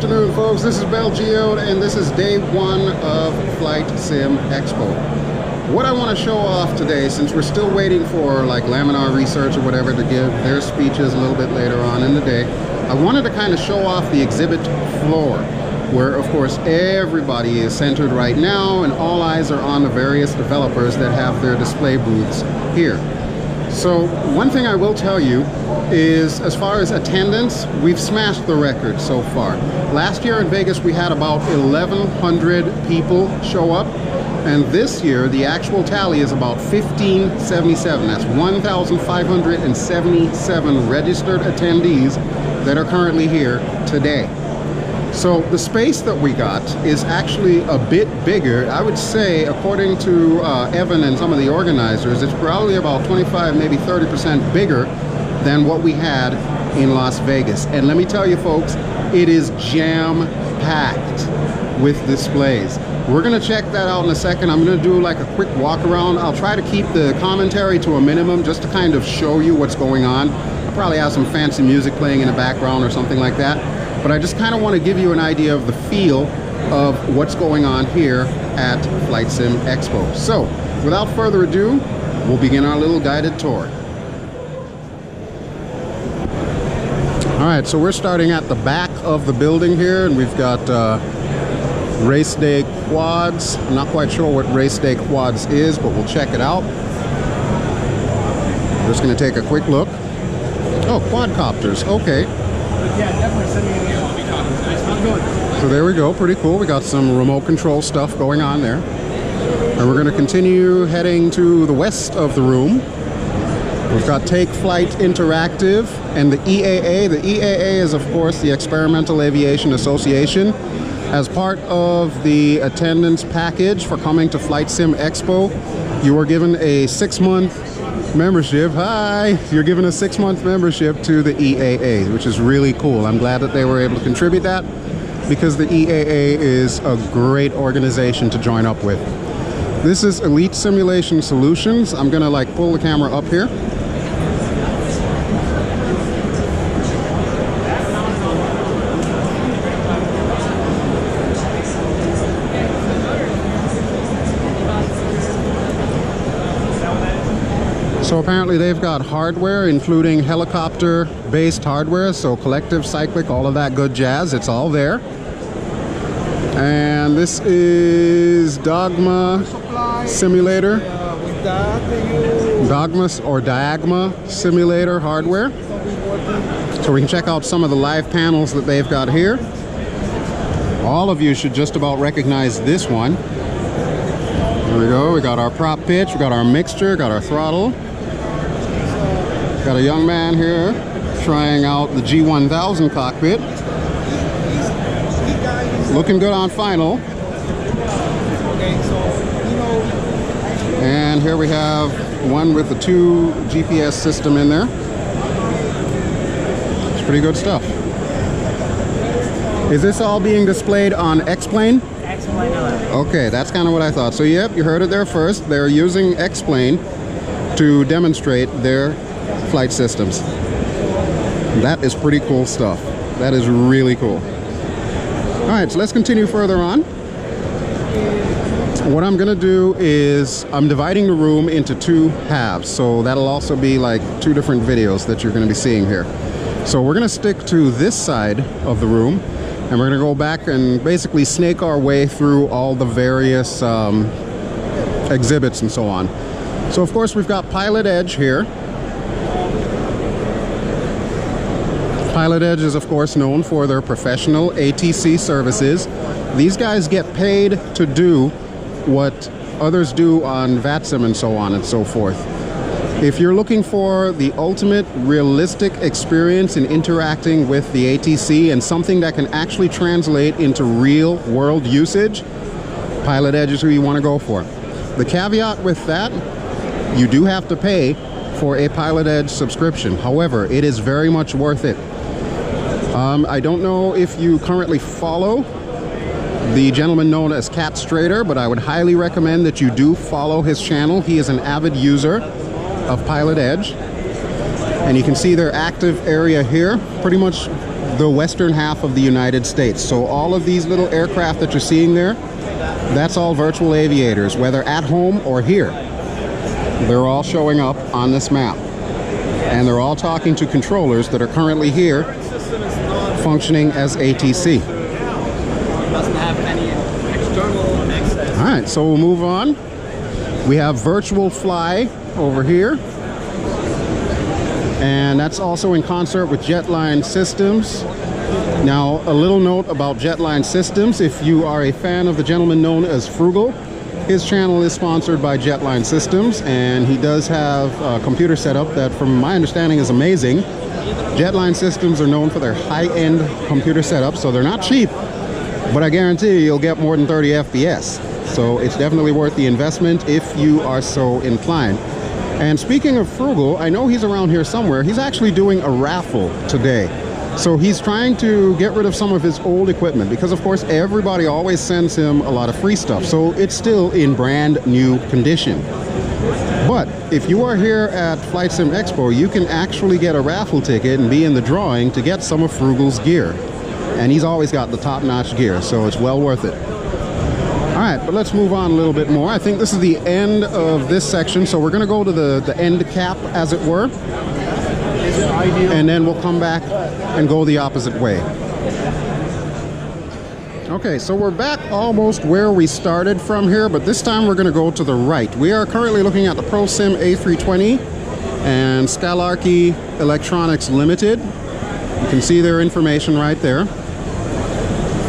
afternoon, folks. This is BelGeode, and this is day one of FlightSimExpo. What I want to show off today, since we're still waiting for like Laminar Research or whatever to give their speeches a little bit later on in the day, I wanted to kind of show off the exhibit floor, where of course everybody is centered right now and all eyes are on the various developers that have their display booths here. So one thing I will tell you is, as far as attendance, we've smashed the record so far. Last year in Vegas we had about 1,100 people show up, and this year the actual tally is about 1,577. That's 1,577 registered attendees that are currently here today. So the space that we got is actually a bit bigger. I would say, according to Evan and some of the organizers, it's probably about 25, maybe 30% bigger than what we had in Las Vegas. And let me tell you folks, it is jam-packed with displays. We're gonna check that out in a second. I'm gonna do like a quick walk around. I'll try to keep the commentary to a minimum just to kind of show you what's going on. I'll probably have some fancy music playing in the background or something like that. But I just kind of want to give you an idea of the feel of what's going on here at FlightSimExpo. So, without further ado, we'll begin our little guided tour. Alright, so we're starting at the back of the building here, and we've got race day quads. I'm not quite sure what race day quads is, but we'll check it out. I'm just going to take a quick look. Oh, quadcopters, okay. Yeah, definitely send me an email. So there we go, pretty cool. We got some remote control stuff going on there. And we're going to continue heading to the west of the room. We've got Take Flight Interactive and the EAA. The EAA is, of course, the Experimental Aviation Association. As part of the attendance package for coming to FlightSimExpo, you are given a 6-month membership. Hi! You're given a 6-month membership to the EAA, which is really cool. I'm glad that they were able to contribute that, because the EAA is a great organization to join up with. This is Elite Simulation Solutions. I'm gonna like pull the camera up here. So apparently they've got hardware, including helicopter-based hardware, so collective, cyclic, all of that good jazz. It's all there. And this is Dogma Simulator. Dogma or Diagma Simulator hardware. So we can check out some of the live panels that they've got here. All of you should just about recognize this one. There we go. We got our prop pitch, we got our mixture, got our throttle. Got a young man here trying out the G1000 cockpit. Looking good on final. And here we have one with the 2 GPS system in there. It's pretty good stuff. Is this all being displayed on X-Plane? X-Plane. Okay, that's kind of what I thought. So yep, you heard it there first. They're using X-Plane to demonstrate their flight systems. That is pretty cool stuff. That is really cool. All right, so let's continue further on. What I'm gonna do is I'm dividing the room into 2 halves, so that'll also be like 2 different videos that you're gonna be seeing here. So we're gonna stick to this side of the room, and we're gonna go back and basically snake our way through all the various exhibits and so on. So of course we've got Pilot Edge here. Pilot Edge is of course known for their professional ATC services. These guys get paid to do what others do on VATSIM and so on and so forth. If you're looking for the ultimate realistic experience in interacting with the ATC and something that can actually translate into real world usage, Pilot Edge is who you want to go for. The caveat with that, you do have to pay for a Pilot Edge subscription. However, it is very much worth it. I don't know if you currently follow the gentleman known as Cat Strader, but I would highly recommend that you do follow his channel. He is an avid user of Pilot Edge. And you can see their active area here. Pretty much the western half of the United States. So all of these little aircraft that you're seeing there, that's all virtual aviators, whether at home or here. They're all showing up on this map. And they're all talking to controllers that are currently here functioning as ATC. Doesn't have any external access. All right, so we'll move on. We have Virtual Fly over here. And that's also in concert with Jetline Systems. Now, a little note about Jetline Systems. If you are a fan of the gentleman known as Frugal, his channel is sponsored by Jetline Systems, and he does have a computer setup that, from my understanding, is amazing. Jetline Systems are known for their high-end computer setup, so they're not cheap, but I guarantee you'll get more than 30 FPS. So it's definitely worth the investment if you are so inclined. And speaking of Frugal, I know he's around here somewhere. He's actually doing a raffle today. So he's trying to get rid of some of his old equipment because, of course, everybody always sends him a lot of free stuff. So it's still in brand new condition. But if you are here at FlightSimExpo, you can actually get a raffle ticket and be in the drawing to get some of Frugal's gear. And he's always got the top-notch gear, so it's well worth it. All right, but let's move on a little bit more. I think this is the end of this section, so we're going to go to the end cap, as it were. And then we'll come back and go the opposite way. Okay, so we're back almost where we started from here, but this time we're going to go to the right. We are currently looking at the ProSim A320 and Scalarchy Electronics Limited. You can see their information right there.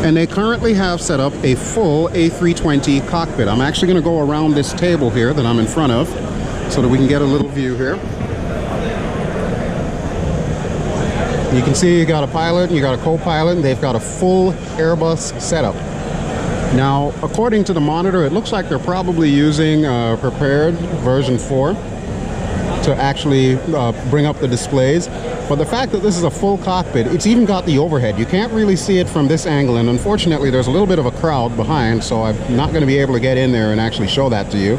And they currently have set up a full A320 cockpit. I'm actually going to go around this table here that I'm in front of so that we can get a little view here. You can see you got a pilot, you got a co-pilot, and they've got a full Airbus setup. Now, according to the monitor, it looks like they're probably using prepared version 4 to actually bring up the displays. But the fact that this is a full cockpit, it's even got the overhead. You can't really see it from this angle, and unfortunately there's a little bit of a crowd behind, so I'm not going to be able to get in there and actually show that to you.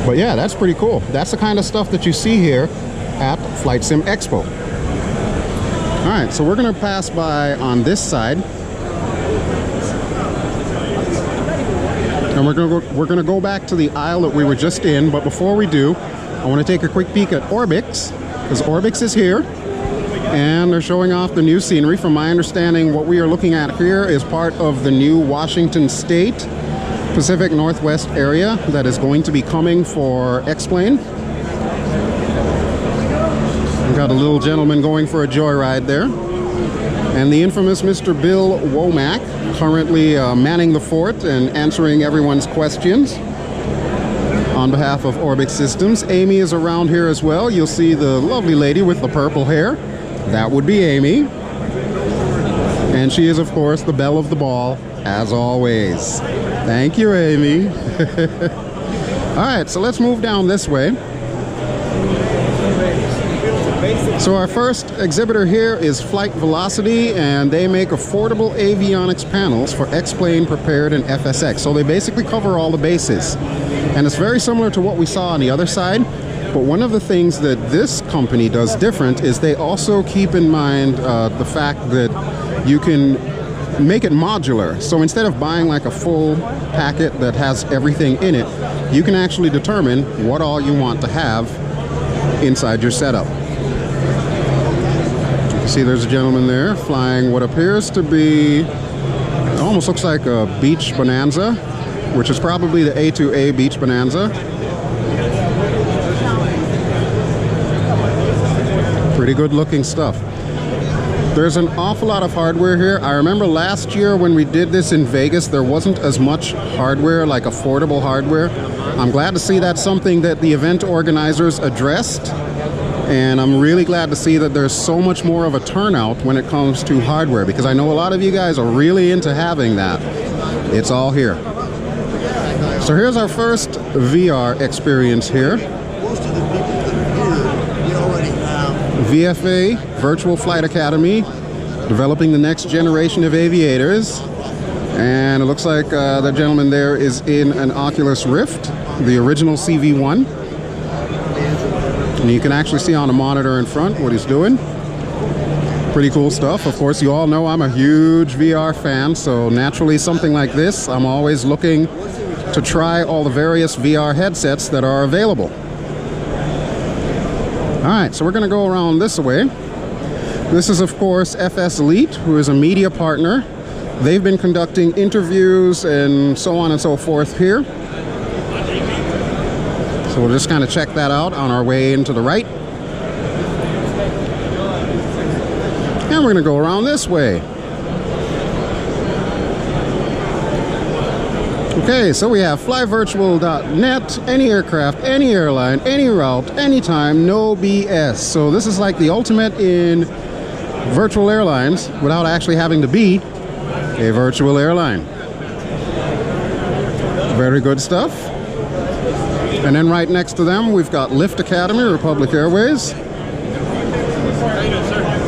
But yeah, that's pretty cool. That's the kind of stuff that you see here at FlightSimExpo. All right, so we're going to pass by on this side. And we're going to go back to the aisle that we were just in, but before we do, I want to take a quick peek at Orbix, because Orbix is here, and they're showing off the new scenery. From my understanding, what we are looking at here is part of the new Washington State Pacific Northwest area that is going to be coming for X-Plane. We've got a little gentleman going for a joyride there. And the infamous Mr. Bill Womack, currently manning the fort and answering everyone's questions on behalf of Orbix Systems. Amy is around here as well. You'll see the lovely lady with the purple hair. That would be Amy. And she is, of course, the belle of the ball, as always. Thank you, Amy. All right, so let's move down this way. So our first exhibitor here is Flight Velocity, and they make affordable avionics panels for X-Plane, Prepared, and FSX. So they basically cover all the bases. And it's very similar to what we saw on the other side, but one of the things that this company does different is they also keep in mind the fact that you can make it modular. So instead of buying like a full packet that has everything in it, you can actually determine what all you want to have inside your setup. You can see there's a gentleman there flying what appears to be, it almost looks like a Beach Bonanza, which is probably the A2A Beach Bonanza. Pretty good looking stuff. There's an awful lot of hardware here. I remember last year when we did this in Vegas, there wasn't as much hardware, like affordable hardware. I'm glad to see that's something that the event organizers addressed. And I'm really glad to see that there's so much more of a turnout when it comes to hardware, because I know a lot of you guys are really into having that. It's all here. So here's our first VR experience here. Most of the people that are here, we already have. VFA, Virtual Flight Academy, developing the next generation of aviators. And it looks like the gentleman there is in an Oculus Rift, the original CV1. And you can actually see on the monitor in front what he's doing. Pretty cool stuff. Of course, you all know I'm a huge VR fan, so naturally something like this, I'm always looking to try all the various VR headsets that are available. All right, so we're going to go around this way. This is, of course, FS Elite, who is a media partner. They've been conducting interviews and so on and so forth here. So we'll just kind of check that out on our way into the right. And we're going to go around this way. Okay, so we have flyvirtual.net, any aircraft, any airline, any route, anytime, no BS. So this is like the ultimate in virtual airlines without actually having to be a virtual airline. Very good stuff. And then right next to them, we've got Lift Academy, Republic Airways.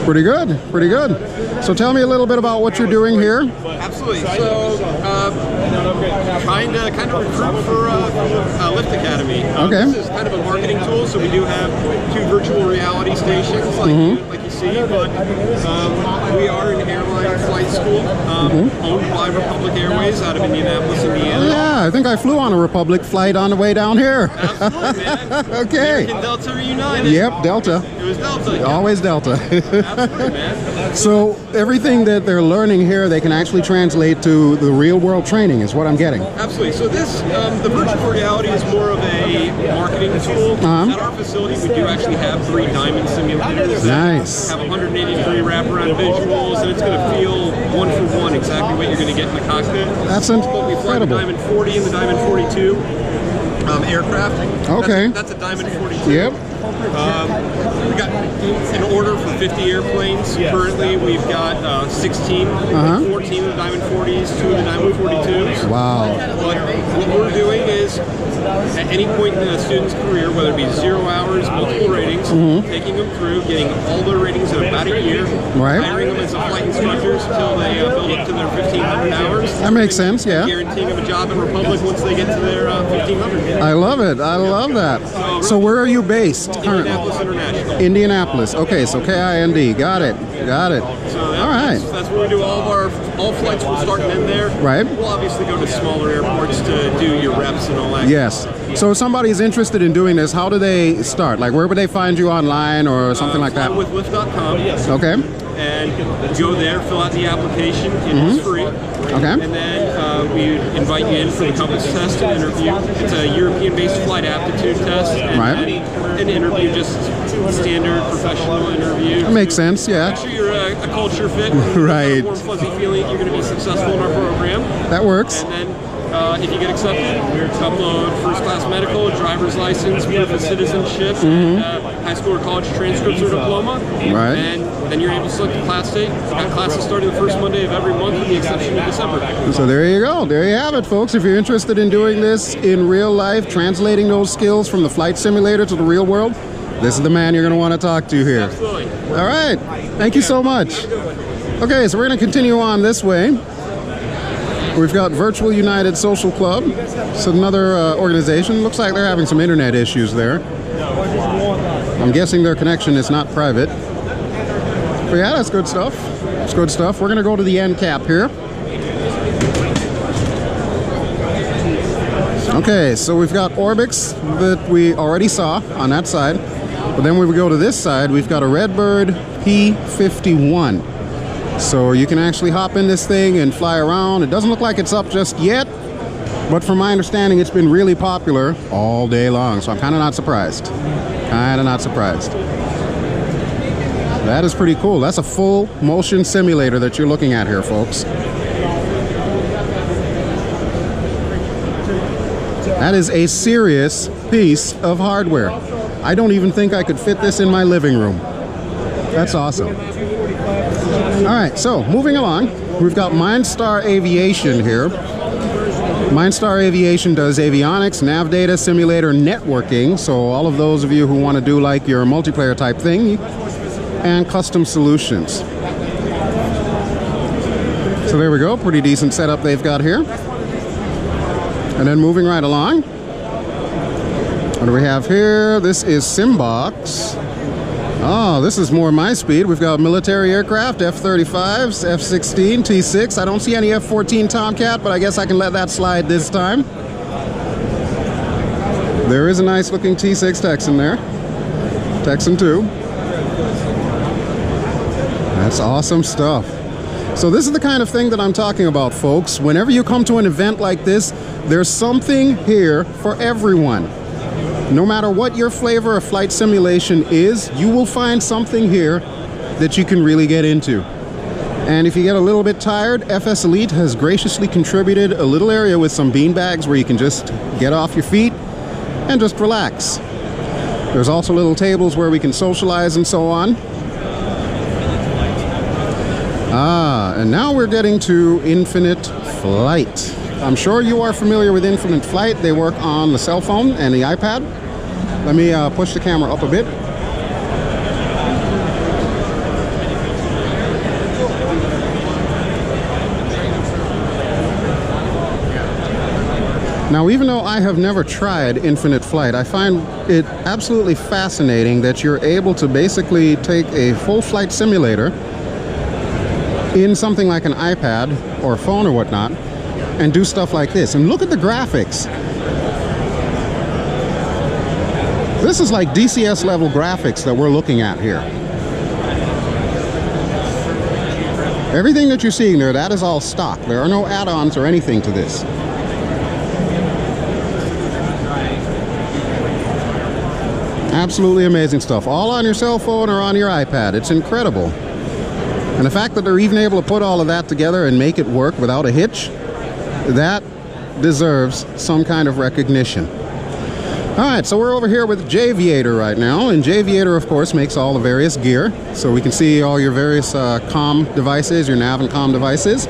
Pretty good, pretty good. So tell me a little bit about what you're doing here. Absolutely. So, trying to kind of recruit for Lift Academy. Okay. This is kind of a marketing tool, so we do have 2 virtual reality stations, like you see, but we are an airline flight school owned by Republic Airways out of Indianapolis, Indiana. Yeah, I think I flew on a Republic flight on the way down here. Absolutely, man. Okay. American Delta reunited. Yep, Delta. It was Delta. Always Delta. Absolutely, man. So everything that they're learning here, they can actually translate to the real world training is what I'm getting. Absolutely. So this, the virtual reality is more of a marketing tool. At our facility, we do actually have 3 diamond simulators that Nice. have 180-degree wraparound visuals, and it's going to feel one for one exactly what you're going to get in the cockpit. That's We fly the incredible. Diamond 40 and the Diamond 42 aircraft. Okay. That's a Diamond 42. Yep. We got an order for 50 airplanes. Currently, we've got 16, 14 of the Diamond 40s, 2 of the Diamond 42s. Wow. But what we're doing is, at any point in a student's career, whether it be 0 hours, multiple ratings, taking them through, getting all their ratings in about a year, Right. hiring them as a flight instructors until they build up to their 1,500 hours. That makes sense, yeah. Guaranteeing them a job in Republic once they get to their 1,500. I love it. I love that. So where are you based currently? Indianapolis International. Indianapolis. Okay, so KIND. Got it. Got it. So All right. that's where we do all flights will start and end there. Right. We'll obviously go to smaller airports to do your reps and all that. Yes. So if somebody's interested in doing this, how do they start? Like where would they find you online or something like that? With Lyft.com. Okay. And go there, fill out the application. It's free. Okay. And then we invite you in for the compass test and interview. It's a European-based flight aptitude test. And Right. then an interview, just standard professional interview. That makes sense, yeah. Make sure you're a culture fit. Right. A warm, fuzzy feeling you're going to be successful in our program. That works. And then if you get accepted, upload first-class medical, driver's license, proof of citizenship, and high school or college transcripts or diploma. Right. And then you're able to select a class date. We've got classes starting the first Monday of every month with the exception of December. So there you go. There you have it, folks. If you're interested in doing this in real life, translating those skills from the flight simulator to the real world, this is the man you're going to want to talk to here. Absolutely. All right. Thank you so much. Okay, so we're going to continue on this way. We've got Virtual United Social Club. It's another organization. Looks like they're having some internet issues there. I'm guessing their connection is not private. But yeah, that's good stuff. It's good stuff. We're going to go to the end cap here. Okay, so we've got Orbix that we already saw on that side. But then when we go to this side, we've got a Redbird P51. So you can actually hop in this thing and fly around. It doesn't look like it's up just yet, but from my understanding, it's been really popular all day long. So I'm kind of not surprised. Kind of not surprised. That is pretty cool. That's a full motion simulator that you're looking at here, folks. That is a serious piece of hardware. I don't even think I could fit this in my living room. That's awesome. All right, so moving along, we've got MindStar Aviation here. MindStar Aviation does avionics, nav data, simulator, networking. So all of those of you who want to do like your multiplayer type thing, and custom solutions. So there we go, pretty decent setup they've got here. And then moving right along, what do we have here? This is Simbox. Oh, this is more my speed. We've got military aircraft, F-35s, F-16, T-6. I don't see any F-14 Tomcat, but I guess I can let that slide this time. There is a nice looking T-6 Texan there. Texan 2. That's awesome stuff. So this is the kind of thing that I'm talking about, folks. Whenever you come to an event like this, there's something here for everyone. No matter what your flavor of flight simulation is, you will find something here that you can really get into. And if you get a little bit tired, FS Elite has graciously contributed a little area with some bean bags where you can just get off your feet and just relax. There's also little tables where we can socialize and so on. And now we're getting to Infinite Flight. I'm sure you are familiar with Infinite Flight. They work on the cell phone and the iPad. Let me push the camera up a bit. Now, even though I have never tried Infinite Flight, I find it absolutely fascinating that you're able to basically take a full flight simulator in something like an iPad or phone or whatnot and do stuff like this. And look at the graphics. This is like DCS level graphics that we're looking at here. Everything that you're seeing there, that is all stock. There are no add-ons or anything to this. Absolutely amazing stuff. All on your cell phone or on your iPad. It's incredible. And the fact that they're even able to put all of that together and make it work without a hitch, that deserves some kind of recognition. All right, so we're over here with Viateur right now, and Viateur, of course, makes all the various gear. So we can see all your various comm devices, your nav and comm devices.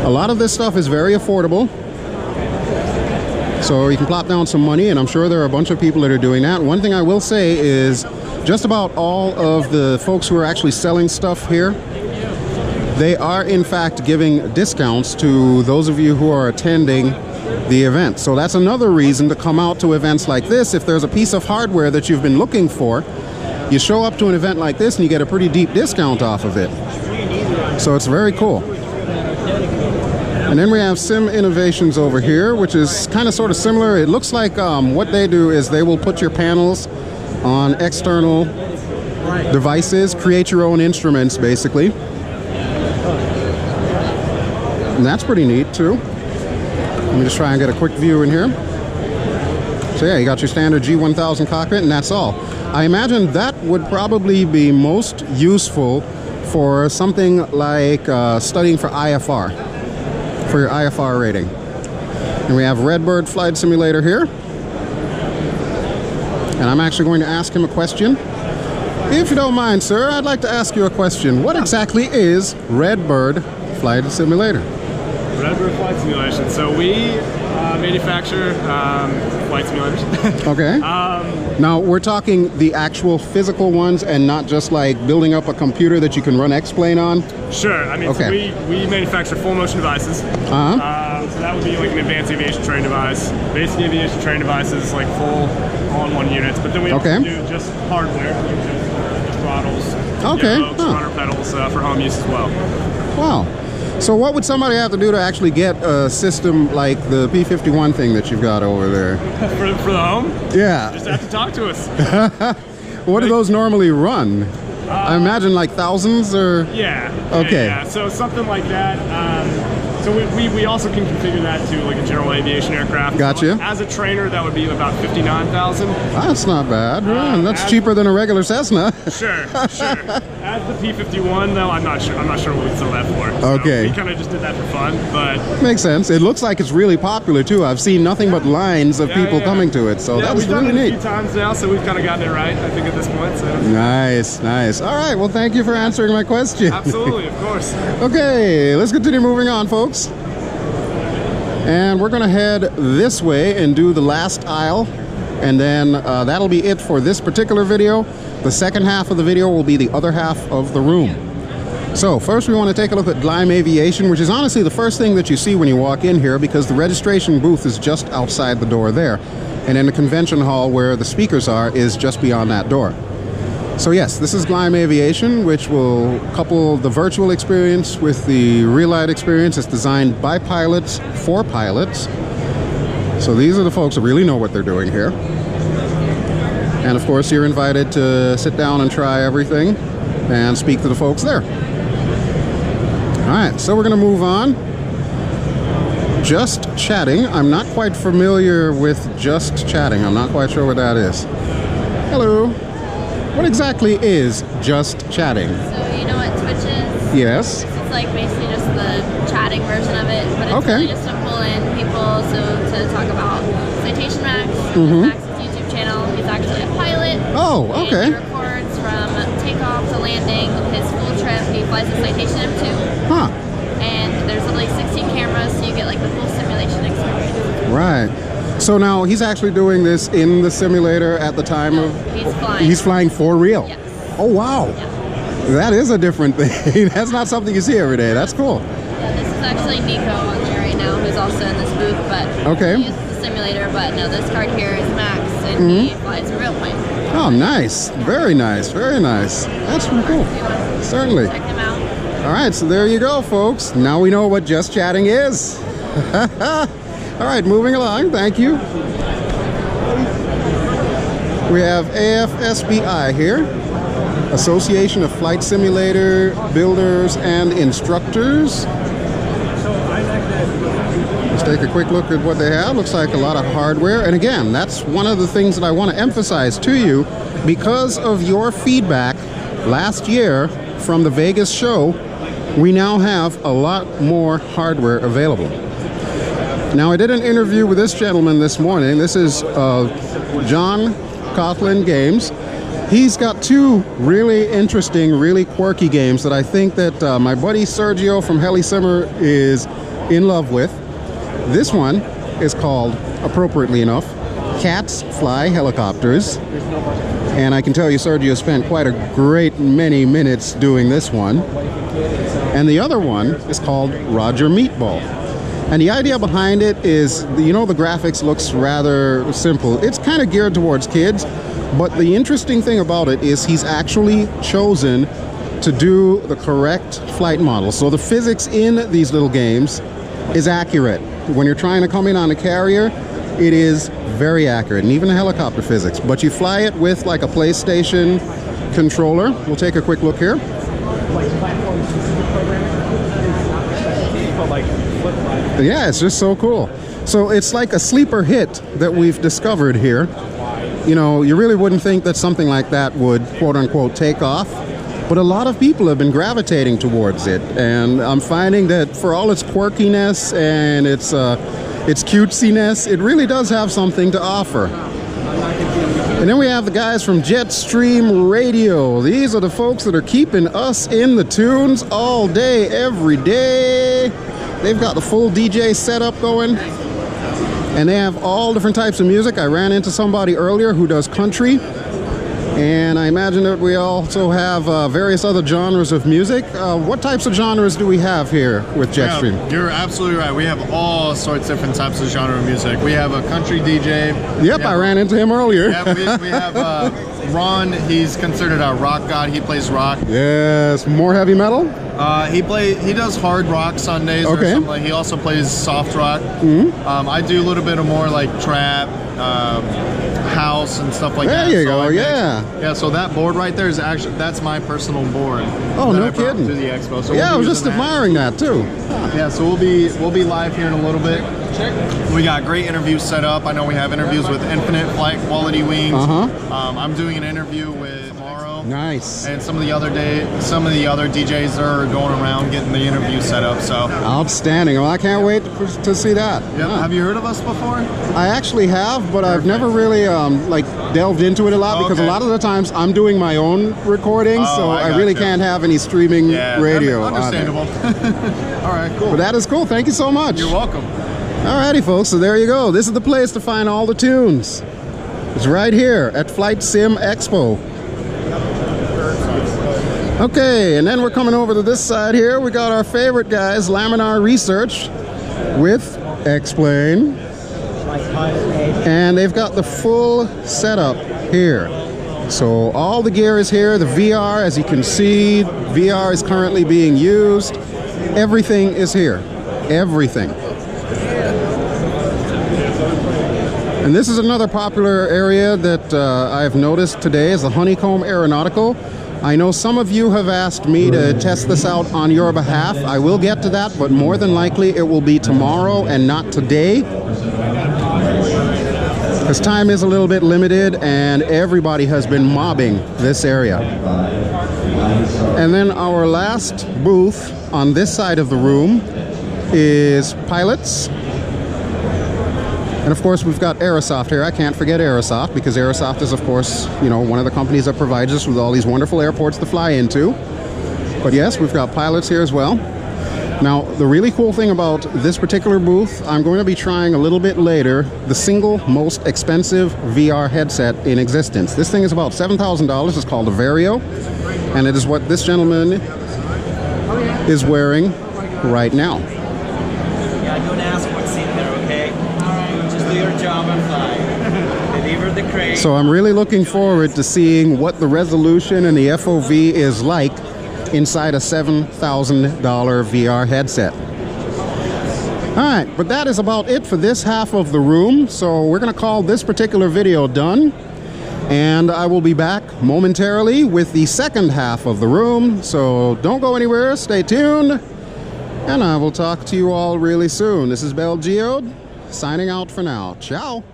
A lot of this stuff is very affordable. So you can plop down some money, and I'm sure there are a bunch of people that are doing that. One thing I will say is just about all of the folks who are actually selling stuff here, they are in fact giving discounts to those of you who are attending the event. So that's another reason to come out to events like this. If there's a piece of hardware that you've been looking for, you show up to an event like this and you get a pretty deep discount off of it. So it's very cool. And then we have Sim Innovations over here, which is kind of sort of similar. It looks like what they do is they will put your panels on external devices, create your own instruments basically. And that's pretty neat too. Let me just try and get a quick view in here. So yeah, you got your standard G1000 cockpit and that's all. I imagine that would probably be most useful for something like studying for IFR, for your IFR rating. And we have Redbird Flight Simulator here. And I'm actually going to ask him a question. If you don't mind, sir, I'd like to ask you a question. What exactly is Redbird Flight Simulator? Redbird Flight Simulation. So we manufacture flight simulators. Okay. Now, we're talking the actual physical ones and not just like building up a computer that you can run X-Plane on? Sure. I mean, okay. So we manufacture full motion devices. So that would be like an advanced aviation training device. Basic aviation training devices, like full all-in-one units. But then we also do just hardware, the throttles, rudder pedals for home use as well. Wow. So what would somebody have to do to actually get a system like the P51 thing that you've got over there? for the home? Yeah. Just have to talk to us. What do those normally run? I imagine like thousands or? Yeah. Okay. Yeah. So something like that. So we also can configure that to like a general aviation aircraft. Gotcha. So as a trainer, that would be about $59,000. That's not bad. That's cheaper than a regular Cessna. Sure. As the P51, though, I'm not sure what we'd sell that for. So okay. We kind of just did that for fun, but makes sense. It looks like it's really popular too. I've seen nothing but lines of people coming to it, so that's really neat. We've done it a few times now, so we've kind of gotten it right, I think, at this point. So. Nice. All right. Well, thank you for answering my question. Absolutely, of course. Okay, let's continue moving on, folks. And we're going to head this way and do the last aisle, and then that'll be it for this particular video. The second half of the video will be the other half of the room. So first we want to take a look at Lyme Aviation, which is honestly the first thing that you see when you walk in here, because the registration booth is just outside the door there, and then the convention hall where the speakers are is just beyond that door. So yes, this is Lyme Aviation, which will couple the virtual experience with the real-life experience. It's designed by pilots for pilots. So these are the folks that really know what they're doing here. And of course, you're invited to sit down and try everything and speak to the folks there. All right, so we're going to move on. Just Chatting. I'm not quite familiar with Just Chatting. I'm not quite sure what that is. Hello. What exactly is Just Chatting? So you know what Twitch is? Yes. It's like basically just the chatting version of it, but it's really just to pull in people to talk about Citation Max. Max's YouTube channel. He's actually a pilot. Oh, okay. And he records from takeoff to landing his full trip. He flies the Citation M2. Huh. And there's like 16 cameras, so you get like the full simulation experience. Right. So now he's actually doing this in the simulator at the time of... He's flying. He's flying for real? Yes. Oh, wow. Yeah. That is a different thing. That's not something you see every day. That's cool. Yeah, this is actually Nico on there right now, who's also in this booth, but he uses the simulator, but no, this card here is Max, and he flies a real plane. Oh, nice. Very nice. Very nice. That's pretty cool. Certainly. Check him out. All right, so there you go, folks. Now we know what Just Chatting is. All right, moving along. Thank you. We have AFSBI here, Association of Flight Simulator Builders and Instructors. Let's take a quick look at what they have. Looks like a lot of hardware. And again, that's one of the things that I want to emphasize to you. Because of your feedback last year from the Vegas show, we now have a lot more hardware available. Now, I did an interview with this gentleman this morning. This is John Coughlin Games. He's got two really interesting, really quirky games that I think that my buddy Sergio from HeliSimmer is in love with. This one is called, appropriately enough, Cats Fly Helicopters. And I can tell you Sergio spent quite a great many minutes doing this one. And the other one is called Roger Meatball. And the idea behind it is, you know, the graphics looks rather simple. It's kind of geared towards kids, but the interesting thing about it is he's actually chosen to do the correct flight model. So the physics in these little games is accurate. When you're trying to come in on a carrier, it is very accurate, and even the helicopter physics. But you fly it with like a PlayStation controller. We'll take a quick look here. Yeah, it's just so cool. So it's like a sleeper hit that we've discovered here. You know, you really wouldn't think that something like that would, quote unquote, take off. But a lot of people have been gravitating towards it. And I'm finding that for all its quirkiness and its cutesiness, it really does have something to offer. And then we have the guys from Jetstream Radio. These are the folks that are keeping us in the tunes all day, every day. They've got the full DJ setup going. And they have all different types of music. I ran into somebody earlier who does country. And I imagine that we also have various other genres of music. What types of genres do we have here with Jetstream? Yeah, you're absolutely right. We have all sorts of different types of genre of music. We have a country DJ. Yep, I ran into him earlier. Yeah, we have Ron. He's considered our rock god. He plays rock. Yes, more heavy metal? He does hard rock Sundays or something. He also plays soft rock. I do a little bit of more like trap, house and stuff like that. There you go, yeah. Yeah, so that board right there is actually, that's my personal board. Oh, no kidding. To the expo. So yeah, I was just admiring that too. Yeah, so we'll be live here in a little bit. We got great interviews set up. I know we have interviews with Infinite Flight Quality Wings. I'm doing an interview with Morrow. Nice. And some of the other DJs are going around getting the interview set up. So outstanding. Well, I can't wait to see that. Yep. Yeah. Have you heard of us before? I actually have, but I've never really like delved into it a lot because a lot of the times I'm doing my own recordings, so I really can't have any streaming radio. Understandable. All right, cool. But that is cool. Thank you so much. You're welcome. Alrighty, folks. So there you go. This is the place to find all the tunes. It's right here at FlightSimExpo. Okay, and then we're coming over to this side here. We got our favorite guys, Laminar Research with Explain. And they've got the full setup here. So all the gear is here. The VR, as you can see, VR is currently being used. Everything is here. Everything. And this is another popular area that I've noticed today is the Honeycomb Aeronautical. I know some of you have asked me to test this out on your behalf. I will get to that, but more than likely it will be tomorrow and not today, because time is a little bit limited and everybody has been mobbing this area. And then our last booth on this side of the room is pilots. And of course, we've got Aerosoft here. I can't forget Aerosoft, because Aerosoft is, of course, you know, one of the companies that provides us with all these wonderful airports to fly into. But yes, we've got pilots here as well. Now, the really cool thing about this particular booth, I'm going to be trying a little bit later the single most expensive VR headset in existence. This thing is about $7,000. It's called a Vario, and it is what this gentleman is wearing right now. Yeah, don't ask what's in there, okay? Just do your job and fly. Deliver the crate. So I'm really looking forward to seeing what the resolution and the FOV is like inside a $7,000 VR headset. All right, but that is about it for this half of the room. So we're gonna call this particular video done, and I will be back momentarily with the second half of the room. So don't go anywhere, stay tuned, and I will talk to you all really soon. This is BelGeode, signing out for now. Ciao.